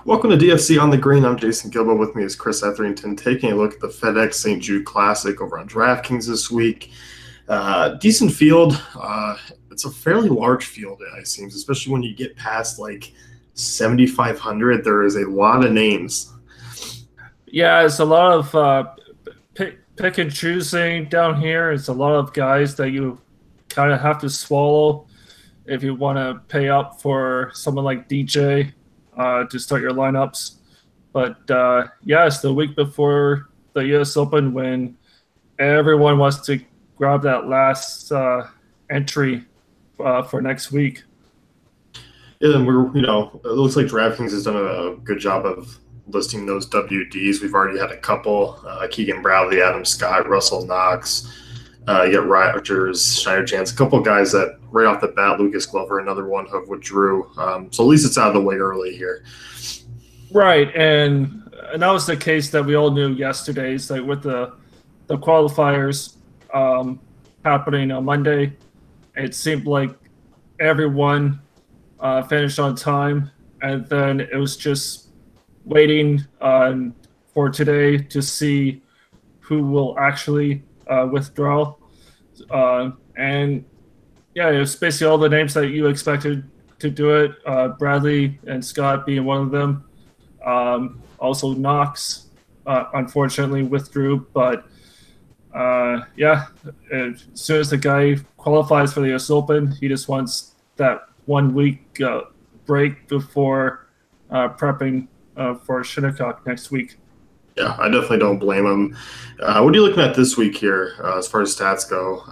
Welcome to DFC on the Green. I'm Jason Gilbo. With me is Chris Etherington, taking a look at the FedEx St. Jude Classic over on DraftKings this week. Decent field. It's a fairly large field, it seems, especially when you get past like 7,500. There is a lot of names. Yeah, it's a lot of pick and choosing down here. It's a lot of guys that you kind of have to swallow if you want to pay up for someone like DJ to start your lineups. But yeah, it's the week before the U.S. Open when everyone wants to grab that last entry for next week. Yeah, and it looks like DraftKings has done a good job of listing those WDs. We've already had a couple: Keegan Bradley, Adam Scott, Russell Knox. You get Rogers, Schneider Jans, a couple of guys that right off the bat, Lucas Glover, another one who withdrew. So at least it's out of the way early here. Right, and that was the case that we all knew yesterday. It's like with the qualifiers happening on Monday, it seemed like everyone finished on time, and then it was just waiting for today to see who will actually withdraw. And yeah, it was basically all the names that you expected to do it. Bradley and Scott being one of them. Also Knox, unfortunately, withdrew. But yeah, as soon as the guy qualifies for the US Open, he just wants that 1 week break before prepping for Shinnecock next week. Yeah, I definitely don't blame him. What are you looking at this week here as far as stats go?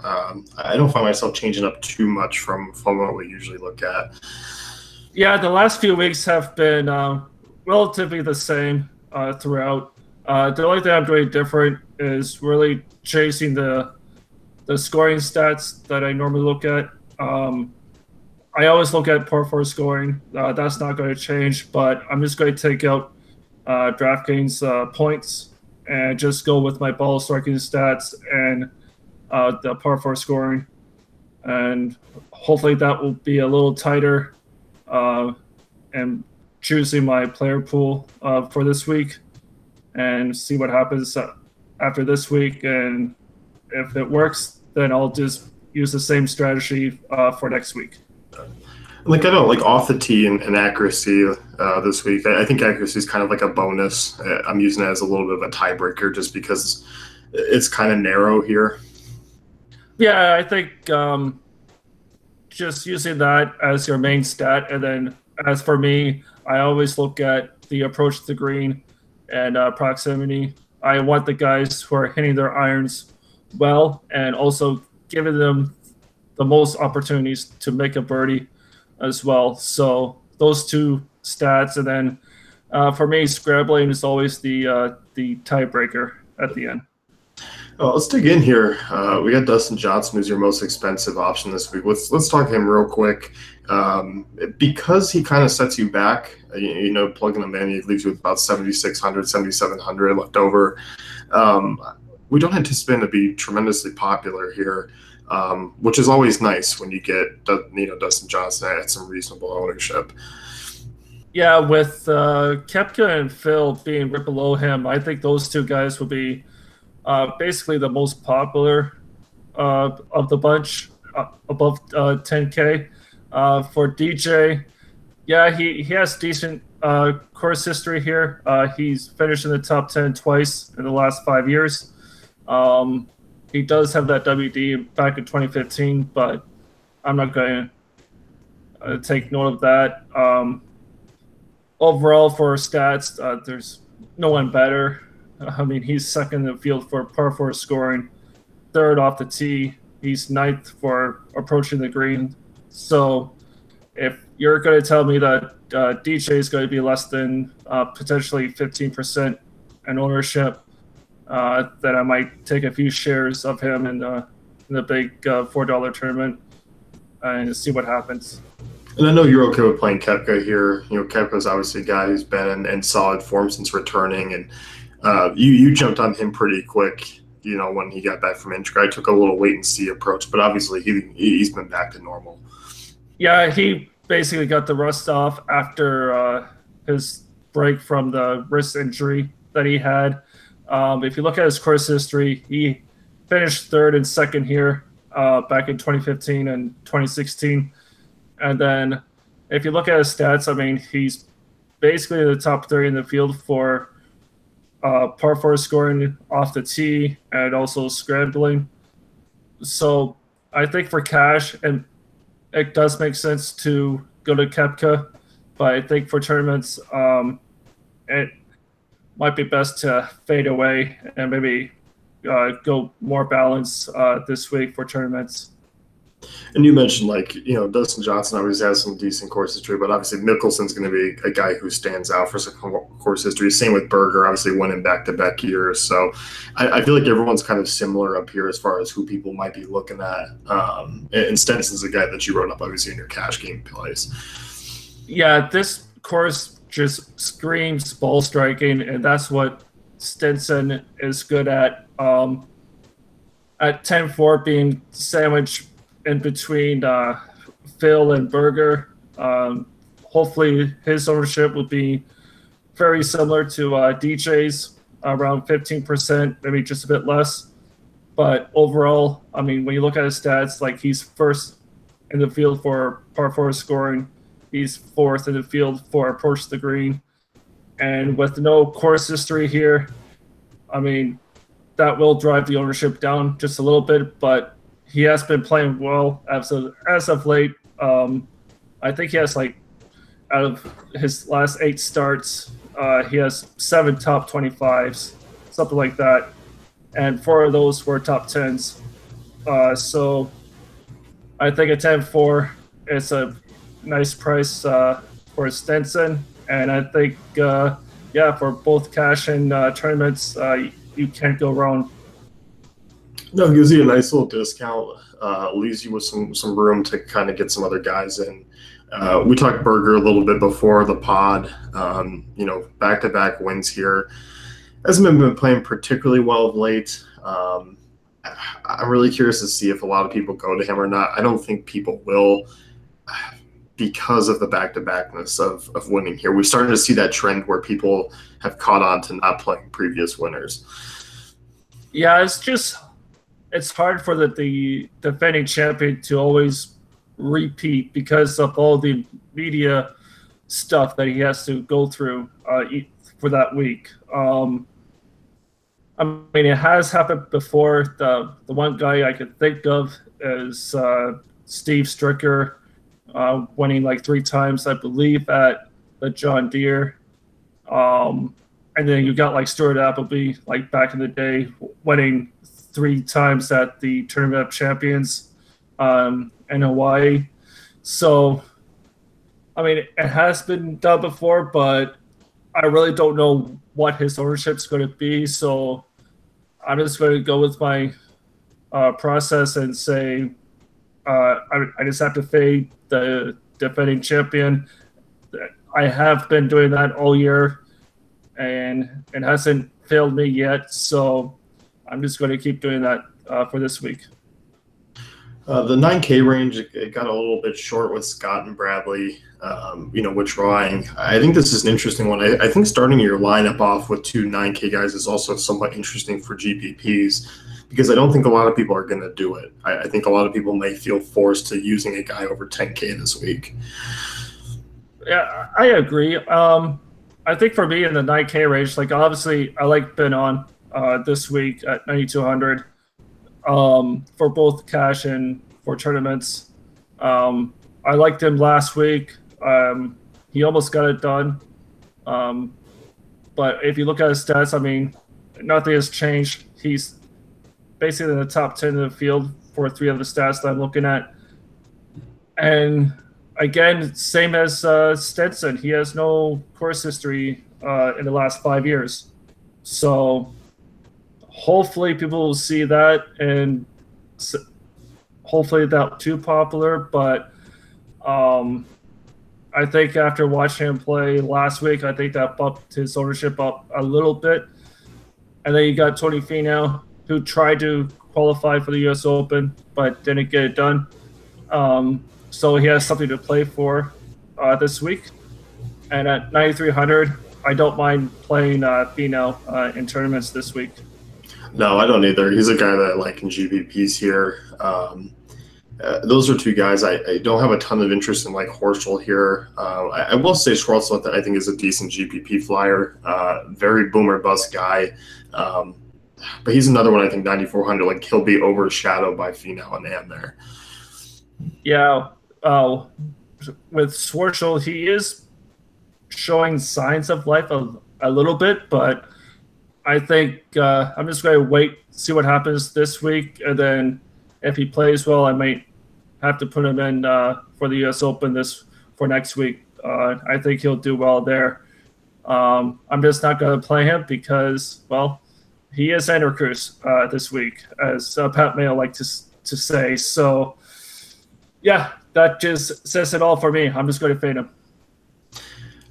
I don't find myself changing up too much from what we usually look at. Yeah, the last few weeks have been relatively the same throughout. The only thing I'm doing different is really chasing the scoring stats that I normally look at. I always look at par 4 scoring. That's not going to change, but I'm just going to take out DraftKings points and just go with my ball striking stats and the par 4 scoring. And hopefully that will be a little tighter and choosing my player pool for this week and see what happens after this week. And if it works, then I'll just use the same strategy for next week. I know, off the tee and accuracy this week. I think accuracy is kind of like a bonus. I'm using it as a little bit of a tiebreaker just because it's kind of narrow here. Yeah, I think just using that as your main stat. And then as for me, I always look at the approach to the green and proximity. I want the guys who are hitting their irons well and also giving them the most opportunities to make a birdie as well. So those two stats, and then for me, scrambling is always the tiebreaker at the end. Oh, let's dig in here. We got Dustin Johnson, who's your most expensive option this week. Let's talk him real quick. Because he kind of sets you back, plugging him in, he leaves you with about 7,600, 7,700 left over. We don't anticipate him to be tremendously popular here. Which is always nice when you get Dustin Johnson at some reasonable ownership. Yeah, with Koepka and Phil being right below him, I think those two guys will be basically the most popular of the bunch, above 10K. For DJ, yeah, he has decent course history here. He's finished in the top 10 twice in the last 5 years. He does have that WD back in 2015, but I'm not going to take note of that. Overall, for stats, there's no one better. I mean, he's second in the field for par 4 scoring, third off the tee. He's ninth for approaching the green. So if you're going to tell me that DJ is going to be less than potentially 15% in ownership, that I might take a few shares of him in the big $4 tournament and see what happens. And I know you're okay with playing Koepka here. Koepka's obviously a guy who's been in solid form since returning, and you jumped on him pretty quick. When he got back from injury, I took a little wait and see approach, but obviously he's been back to normal. Yeah, he basically got the rust off after his break from the wrist injury that he had. If you look at his course history, he finished third and second here back in 2015 and 2016. And then if you look at his stats, I mean, he's basically in the top 30 in the field for par 4 scoring off the tee and also scrambling. So I think for cash, and it does make sense to go to Koepka, but I think for tournaments, it might be best to fade away and maybe go more balance this week for tournaments. And you mentioned, like, Dustin Johnson obviously has some decent course history, but obviously Mickelson's going to be a guy who stands out for some course history. Same with Berger, obviously winning back-to-back years. So I feel like everyone's kind of similar up here as far as who people might be looking at. And Stenson's a guy that you wrote up, obviously, in your cash game plays. Yeah, this course just screams ball striking, and that's what Stenson is good at. At 10-4 being sandwiched in between Phil and Berger. Hopefully his ownership will be very similar to DJ's, around 15%, maybe just a bit less. But overall, I mean, when you look at his stats, like he's first in the field for par 4 scoring. He's fourth in the field for approach to the green. And with no course history here, I mean, that will drive the ownership down just a little bit, but he has been playing well as of late. I think he has, like, out of his last 8 starts, he has 7 top 25s, something like that. And 4 of those were top 10s. So I think at 10-4, it's a nice price for Stenson. And I think, for both cash and tournaments, you can't go wrong. No, it gives you a nice little discount. Leaves you with some room to kind of get some other guys in. We talked Berger a little bit before the pod. Back-to-back wins here. Hasn't been playing particularly well of late. I'm really curious to see if a lot of people go to him or not. I don't think people will because of the back-to-backness of winning here. We're starting to see that trend where people have caught on to not playing previous winners. Yeah, it's hard for the defending champion to always repeat because of all the media stuff that he has to go through for that week. I mean, it has happened before. The one guy I could think of is Steve Stricker, winning like 3 times, I believe, at the John Deere. And then you got like Stuart Appleby, like back in the day, winning 3 times at the Tournament of Champions in Hawaii. So, I mean, it has been done before, but I really don't know what his ownership's going to be. So I'm just going to go with my process and say I just have to fade the defending champion. I have been doing that all year, and it hasn't failed me yet. So I'm just going to keep doing that for this week. The 9K range, it got a little bit short with Scott and Bradley, withdrawing. I think this is an interesting one. I think starting your lineup off with 2 9K guys is also somewhat interesting for GPPs because I don't think a lot of people are going to do it. I think a lot of people may feel forced to using a guy over 10K this week. Yeah, I agree. I think for me in the 9K range, like obviously I like Ben on this week at 9,200 for both cash and for tournaments. I liked him last week. He almost got it done. But if you look at his stats, I mean, nothing has changed. He's basically in the top 10 in the field for 3 of the stats that I'm looking at. And again, same as Stenson. He has no course history in the last 5 years. So hopefully people will see that, and hopefully not too popular. But I think after watching him play last week, I think that bumped his ownership up a little bit. And then you got Tony Finau, who tried to qualify for the U.S. Open but didn't get it done. So he has something to play for this week. And at 9,300, I don't mind playing Fino in tournaments this week. No, I don't either. He's a guy that I like in GPPs here. Those are two guys. I don't have a ton of interest in like Horschel here. I will say Schwartzelt that I think is a decent GPP flyer. Very boomer bust guy. But he's another one I think 9,400. Like he'll be overshadowed by Finau and Am there. Yeah. With Schwartzelt, he is showing signs of life a little bit, but I think I'm just going to wait, see what happens this week, and then if he plays well, I might have to put him in for the U.S. Open for next week. I think he'll do well there. I'm just not going to play him because, well, he is Santa Cruz this week, as Pat Mayo likes to say. So, yeah, that just says it all for me. I'm just going to fade him.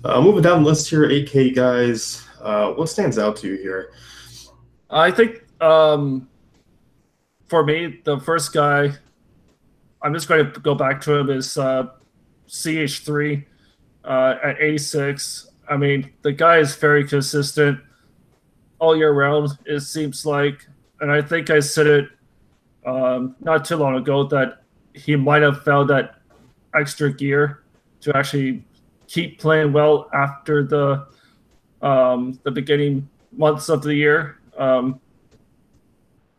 Moving down the list here, 8K guys. What stands out to you here? I think for me, the first guy, I'm just going to go back to him, is CH3 at 86. I mean, the guy is very consistent all year round, it seems like. And I think I said it not too long ago that he might have found that extra gear to actually keep playing well after the beginning months of the year.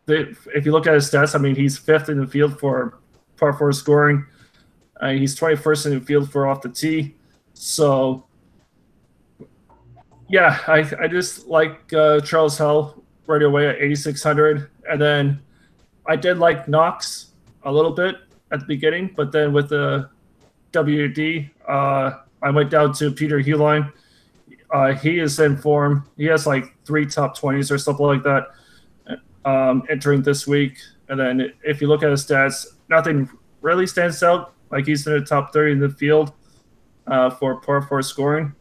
If you look at his stats, I mean, he's 5th in the field for par 4 scoring. He's 21st in the field for off the tee. So, yeah, I just like Charles Howell right away at 8,600. And then I did like Knox a little bit at the beginning, but then with the WD, I went down to Peter Hewline. He is in form. He has like 3 top 20s or something like that entering this week. And then if you look at his stats, nothing really stands out. Like he's in the top 30 in the field for par 4 scoring.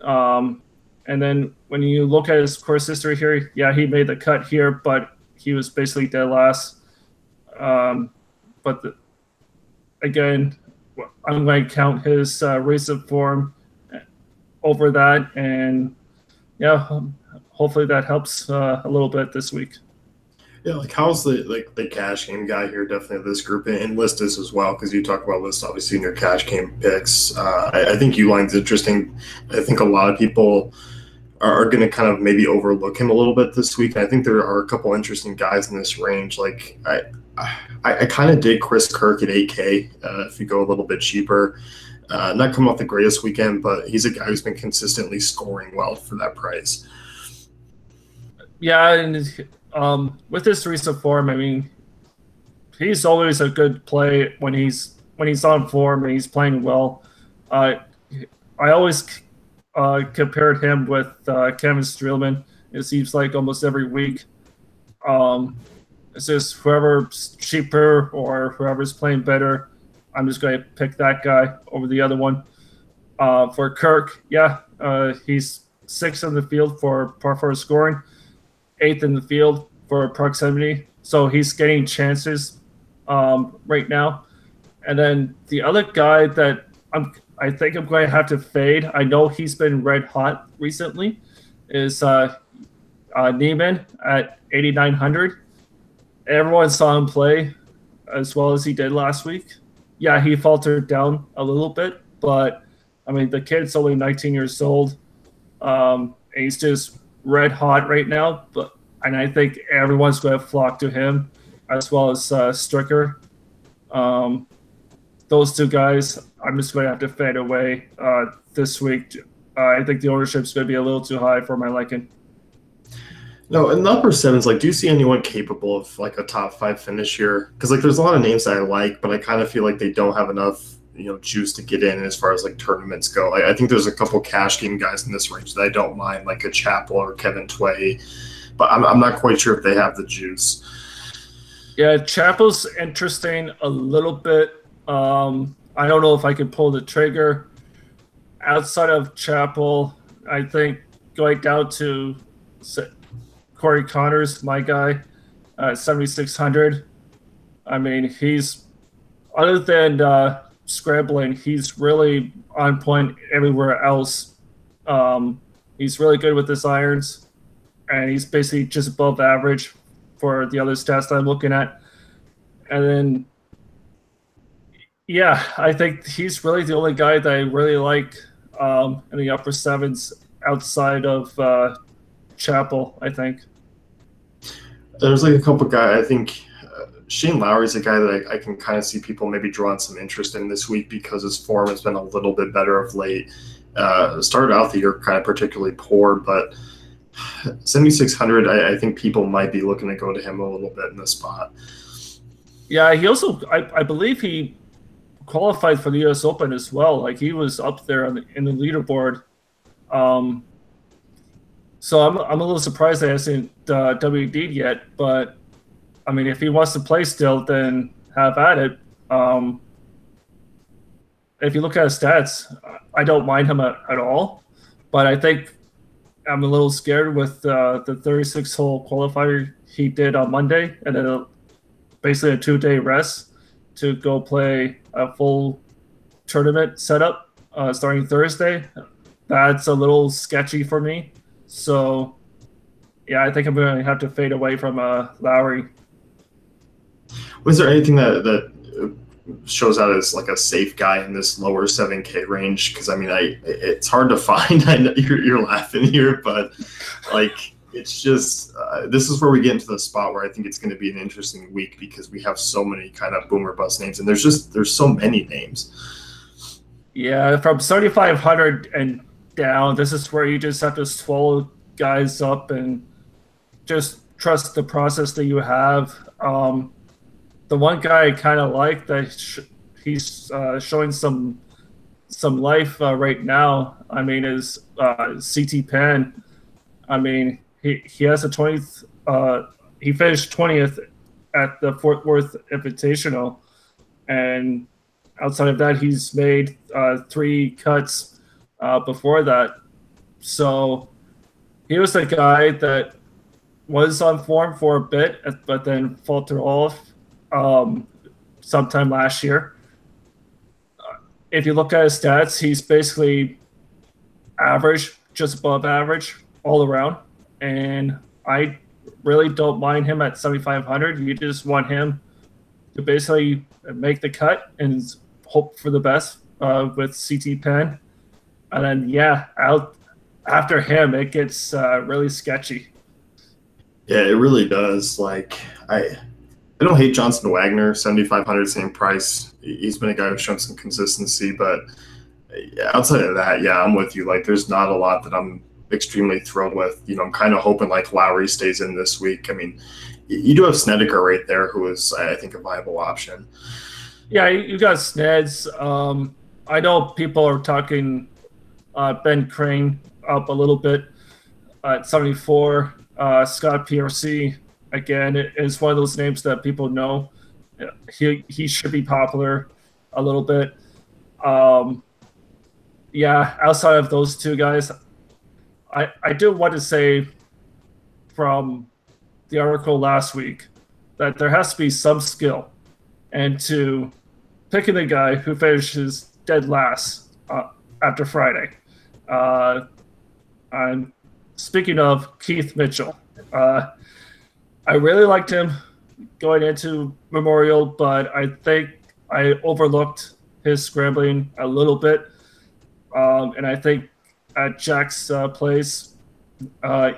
And then when you look at his course history here, yeah, he made the cut here, but he was basically dead last. Again, I'm going to count his recent form over that, and yeah, hopefully that helps a little bit this week. Yeah, like how's the cash game guy here? Definitely this group, and list this as well, because you talk about list obviously in your cash game picks. I think Uline's interesting. I think a lot of people are going to kind of maybe overlook him a little bit this week. And I think there are a couple interesting guys in this range. Like I kind of dig Chris Kirk at 8K if you go a little bit cheaper. Not come off the greatest weekend, but he's a guy who's been consistently scoring well for that price. Yeah, and with his recent form, I mean, he's always a good play when he's on form and he's playing well. I always compared him with Kevin Streelman. It seems like almost every week. It's just whoever's cheaper or whoever's playing better, I'm just going to pick that guy over the other one. For Kirk, yeah, he's 6th in the field for par 4 scoring, 8th in the field for proximity. So he's getting chances right now. And then the other guy that I think I'm going to have to fade, I know he's been red hot recently, is Neiman at 8,900. Everyone saw him play as well as he did last week. Yeah, he faltered down a little bit, but I mean, the kid's only 19 years old. And he's just red hot right now. And I think everyone's going to flock to him as well as Stricker. Those two guys, I'm just going to have to fade away this week. I think the ownership's going to be a little too high for my liking. No, in the upper sevens, like, do you see anyone capable of like a top 5 finish here? Because like, there's a lot of names that I like, but I kind of feel like they don't have enough, juice to get in as far as like tournaments go. I think there's a couple cash game guys in this range that I don't mind, like a Chappell or Kevin Tway, but I'm not quite sure if they have the juice. Yeah, Chappell's interesting a little bit. I don't know if I can pull the trigger. Outside of Chappell, I think going down to Corey Connors, my guy, 7,600. I mean, he's, other than scrambling, he's really on point everywhere else. He's really good with his irons, and he's basically just above average for the other stats that I'm looking at. And then, yeah, I think he's really the only guy that I really like in the upper sevens outside of Chapel, I think. There's like a couple guys. I think Shane Lowry's a guy that I can kind of see people maybe drawing some interest in this week because his form has been a little bit better of late. Started out the year kind of particularly poor, but 7,600, I think people might be looking to go to him a little bit in this spot. Yeah, he also, I believe he qualified for the U.S. Open as well. Like he was up there in the leaderboard. So I'm a little surprised that he hasn't WD'd yet. But I mean, if he wants to play still, then have at it. If you look at his stats, I don't mind him at all. But I think I'm a little scared with the 36-hole qualifier he did on Monday, and then basically a 2-day rest to go play a full tournament setup starting Thursday. That's a little sketchy for me. So, yeah, I think I'm going to have to fade away from Lowry. Was there anything that shows out as like a safe guy in this lower 7K range? Because I mean, it's hard to find. I know you're laughing here, but like it's just this is where we get into the spot where I think it's going to be an interesting week because we have so many kind of boomer bust names, and there's so many names. Yeah, from 7,500 and down, this is where you just have to swallow guys up and just trust the process that you have. The one guy I kind of like that he's showing some life right now, I mean, is CT Pan. I mean, he has a 20th. He finished 20th at the Fort Worth Invitational, and outside of that, he's made 3 cuts before that. So he was the guy that was on form for a bit, but then faltered off sometime last year. If you look at his stats, he's basically average, just above average all around. And I really don't mind him at 7,500. You just want him to basically make the cut and hope for the best with CT Pen. And then, yeah, out after him, it gets really sketchy. Yeah, it really does. Like, I don't hate Johnson Wagner, 7,500, same price. He's been a guy who's shown some consistency, but outside of that, yeah, I'm with you. Like, there's not a lot that I'm extremely thrilled with. You know, I'm kind of hoping like Lowry stays in this week. I mean, you do have Snedeker right there, who is, I think, a viable option. Yeah, you got Sneds. I know people are talking Ben Crane up a little bit at 74. Scott PRC, again, is one of those names that people know. He should be popular a little bit. Yeah, outside of those two guys, I do want to say from the article last week that there has to be some skill into picking the guy who finishes dead last after Friday. I'm speaking of Keith Mitchell. I really liked him going into Memorial, but I think I overlooked his scrambling a little bit. And I think at Jack's place,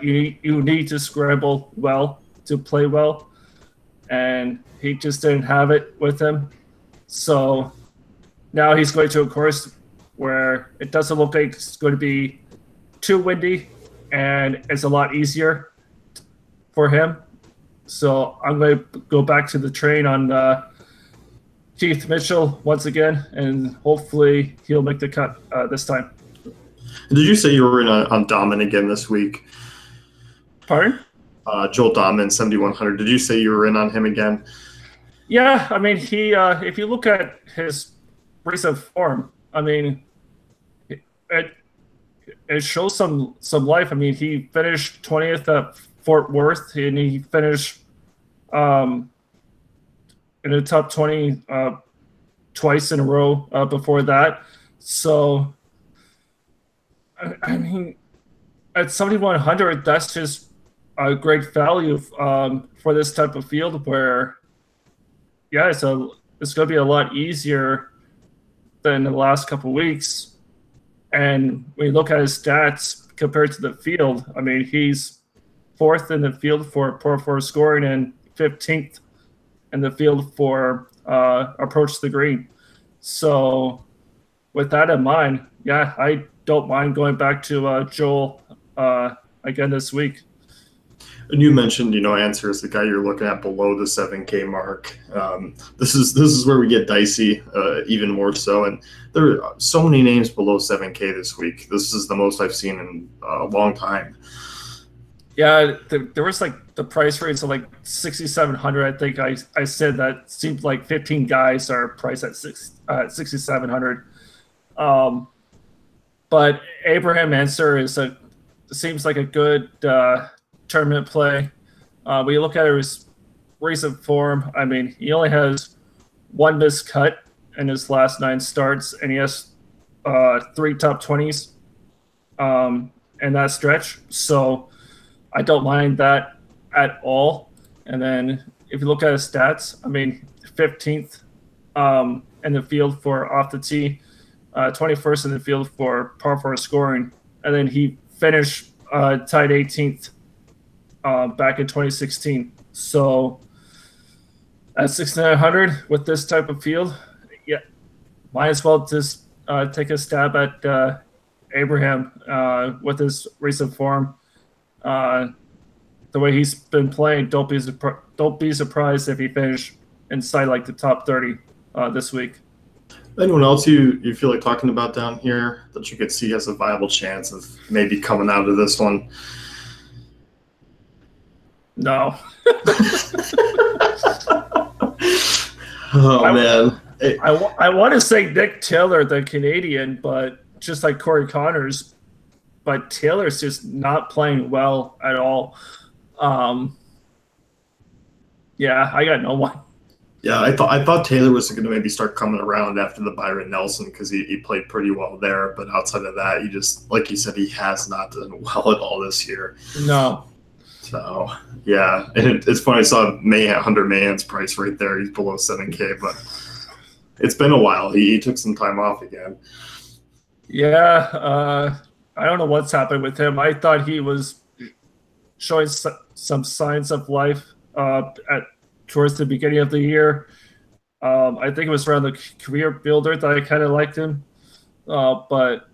you need to scramble well to play well. And he just didn't have it with him. So now he's going to a course where it doesn't look like it's going to be too windy, and it's a lot easier for him. So I'm going to go back to the train on Keith Mitchell once again, and hopefully he'll make the cut this time. Did you say you were in on Dahmen again this week? Pardon? Joel Dahmen, 7,100. Did you say you were in on him again? Yeah, I mean, he. If you look at his recent form, I mean, it shows some life. I mean, he finished 20th at Fort Worth, and he finished in the top 20 twice in a row before that. So, I mean, at 7,100, that's just a great value for this type of field where, yeah, it's going to be a lot easier than the last couple of weeks. And when you look at his stats compared to the field, I mean, he's 4th in the field for par 4 scoring and 15th in the field for approach to the green. So with that in mind, yeah, I don't mind going back to Joel again this week. And you mentioned, Answer is the guy you're looking at below the 7K mark. This is where we get dicey, even more so. And there are so many names below 7K this week. This is the most I've seen in a long time. Yeah, there was like the price range of like 6,700. I think I said that seemed like 15 guys are priced at 6,700. But Abraham Answer seems like a good tournament play. When you look at his recent form, I mean, he only has 1 missed cut in his last 9 starts, and he has 3 top 20s in that stretch. So I don't mind that at all. And then if you look at his stats, I mean, 15th in the field for off the tee, 21st in the field for par 4 scoring, and then he finished tied 18th back in 2016. So at 6,900 with this type of field, yeah, might as well just take a stab at Abraham with his recent form. The way he's been playing, don't be surprised if he finished inside like the top 30 this week. Anyone else you feel like talking about down here that you could see has a viable chance of maybe coming out of this one? No. Oh, man. I want to say Nick Taylor, the Canadian, but just like Corey Connors, but Taylor's just not playing well at all. Yeah, I got no one. Yeah, I thought Taylor was going to maybe start coming around after the Byron Nelson because he played pretty well there. But outside of that, he just, like you said, he has not done well at all this year. No. So, yeah. And it's funny. I saw Hunter Mahan's price right there. He's below 7K, but it's been a while. He took some time off again. Yeah, I don't know what's happened with him. I thought he was showing some signs of life towards the beginning of the year. I think it was around the career builder that I kind of liked him. But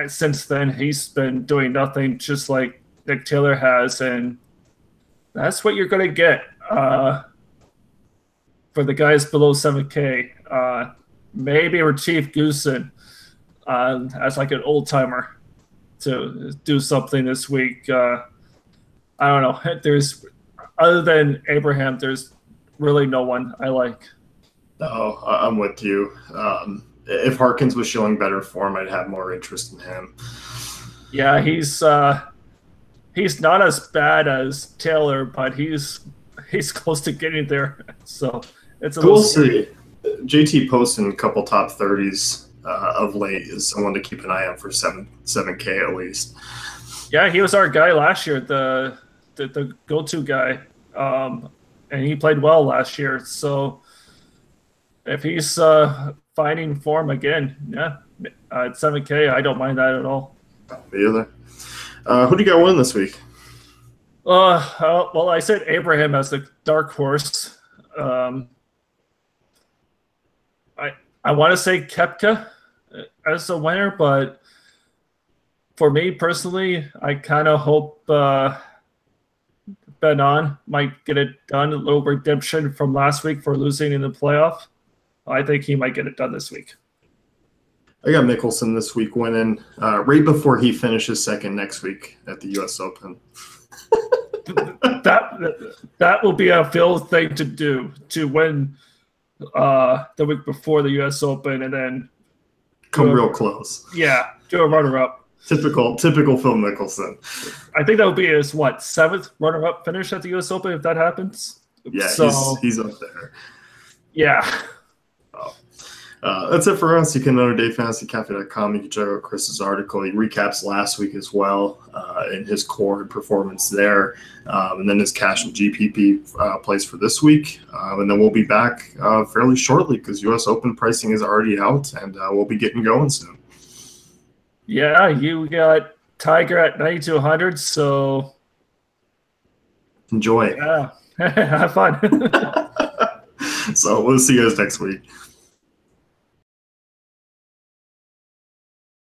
since then, he's been doing nothing, just like Nick Taylor has. And that's what you're going to get for the guys below 7K. Maybe Retief Goosen as like an old-timer to do something this week. I don't know. Other than Abraham, there's really no one I like. No, I'm with you. If Harkins was showing better form, I'd have more interest in him. Yeah, he's not as bad as Taylor, but he's close to getting there. So it's a little scary. JT posting a couple top 30s of late is someone to keep an eye on for 7K at least. Yeah, he was our guy last year, the go-to guy, and he played well last year. So if he's finding form again, yeah, at 7K, I don't mind that at all. Me either. Who do you got winning this week? Well, I said Abraham as the dark horse. I want to say Koepka as the winner, but for me personally, I kind of hope Ben On might get it done. A little redemption from last week for losing in the playoff. I think he might get it done this week. I got Mickelson this week winning right before he finishes second next week at the U.S. Open. That will be a Phil thing to do, to win the week before the U.S. Open and then come real close. Yeah, do a runner-up. Typical Phil Mickelson. I think that would be his 7th runner-up finish at the U.S. Open if that happens. Yeah, so, he's up there. Yeah. Oh. That's it for us. You can go to DaveFantasyCafe.com. You can check out Chris's article. He recaps last week as well and his core performance there, and then his cash and GPP plays for this week. And then we'll be back fairly shortly because U.S. Open pricing is already out, and we'll be getting going soon. Yeah, you got Tiger at 9,200, so enjoy. Yeah, have fun. So we'll see you guys next week.